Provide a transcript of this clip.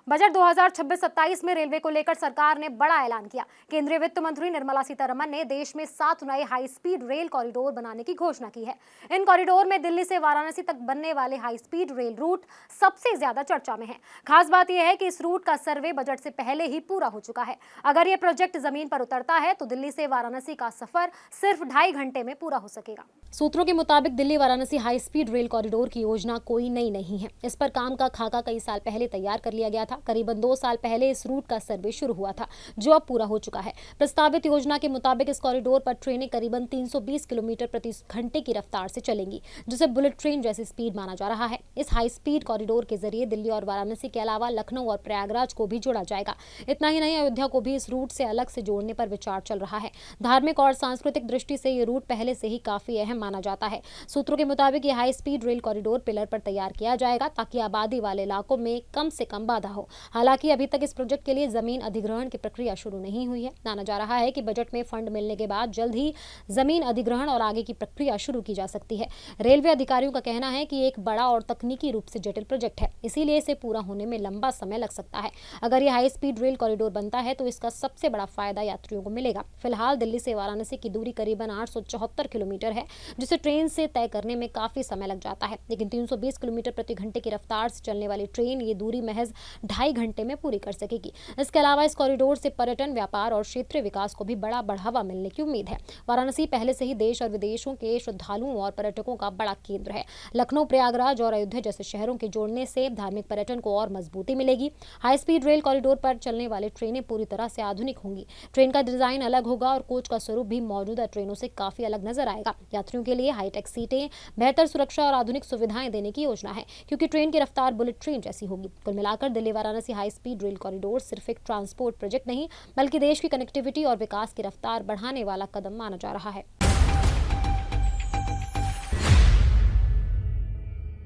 Budget 2026-27 में railway को लेकर सरकार ने बड़ा ऐलान किया। केंद्रीय वित्त मंत्री निर्मला सीतारमण ने देश में 7 नए हाई स्पीड रेल कॉरिडोर बनाने की घोषणा की है। इन कॉरिडोर में दिल्ली से वाराणसी तक बनने वाले हाई स्पीड रेल रूट सबसे ज्यादा चर्चा में है। खास बात यह है कि इस रूट का सर्वे बजट से पहले ही पूरा हो चुका है। अगर यह प्रोजेक्ट जमीन पर उतरता है तो दिल्ली से वाराणसी का सफर सिर्फ 2.5 घंटे में पूरा हो सकेगा। सूत्रों के मुताबिक Delhi Varanasi high speed rail corridor की योजना कोई नई नहीं है। इस पर काम का खाका कई साल पहले तैयार कर लिया गया था। करीबन 2 साल पहले इस रूट का सर्वे शुरू हुआ था, जो अब पूरा हो चुका है। प्रस्तावित योजना के मुताबिक इस कॉरिडोर पर ट्रेनें करीबन 320 किलोमीटर प्रति घंटे की रफ्तार से चलेंगी, जिसे बुलेट ट्रेन जैसी स्पीड माना जा रहा है। इस हाई स्पीड कॉरिडोर के जरिए दिल्ली और वाराणसी के अलावा लखनऊ और प्रयागराज को भी जोड़ा जाएगा। इतना ही नहीं, अयोध्या को भी इस रूट से अलग से जोड़ने पर विचार चल रहा है। धार्मिक और सांस्कृतिक दृष्टि से ये रूट पहले से ही काफी अहम माना जाता है। सूत्रों के मुताबिक ये high speed rail corridor pillar पर तैयार किया जाएगा ताकि आबादी वाले इलाकों में कम से कम बाधा हो। हालांकि अभी तक इस प्रोजेक्ट के लिए जमीन अधिग्रहण की प्रक्रिया शुरू नहीं हुई है। माना जा रहा है कि बजट में फंड मिलने के बाद जल्द ही जमीन अधिग्रहण और आगे की प्रक्रिया शुरू की जा सकती है। रेलवे अधिकारियों का कहना है कि एक बड़ा और तकनीकी रूप से जटिल प्रोजेक्ट है, इसीलिए इसे पूरा होने में लंबा समय लग सकता है। अगर यह हाई स्पीड रेल कॉरिडोर बनता है तो इसका सबसे बड़ा फायदा यात्रियों को मिलेगा। फिलहाल दिल्ली से वाराणसी की दूरी करीबन 874 किलोमीटर है, जिसे ट्रेन से तय करने में काफी समय लग जाता है। लेकिन 320 किलोमीटर प्रति घंटे की रफ्तार से चलने वाली ट्रेन ये दूरी महज 2.5 घंटे में पूरी कर सकेगी। इसके अलावा इस कॉरिडोर से पर्यटन, व्यापार और क्षेत्रीय विकास को भी बड़ा बढ़ावा मिलने की उम्मीद है। वाराणसी पहले से ही देश और विदेशों के श्रद्धालुओं और पर्यटकों का बड़ा केंद्र है। लखनऊ, प्रयागराज और अयोध्या जैसे शहरों के जोड़ने से धार्मिक पर्यटन को और मजबूती मिलेगी। हाई स्पीड रेल कॉरिडोर पर चलने वाली ट्रेनें पूरी तरह से आधुनिक होंगी। ट्रेन का डिजाइन अलग होगा और कोच का स्वरूप भी मौजूदा ट्रेनों से काफी अलग नजर आएगा। यात्रियों के लिए हाईटेक सीटें, बेहतर सुरक्षा और आधुनिक सुविधाएं देने की योजना है, क्योंकि ट्रेन की रफ्तार बुलेट ट्रेन जैसी होगी। कुल मिलाकर Delhi Varanasi high speed rail corridor सिर्फ एक ट्रांसपोर्ट प्रोजेक्ट नहीं, बल्कि देश की कनेक्टिविटी और विकास की रफ्तार बढ़ाने वाला कदम माना जा रहा है।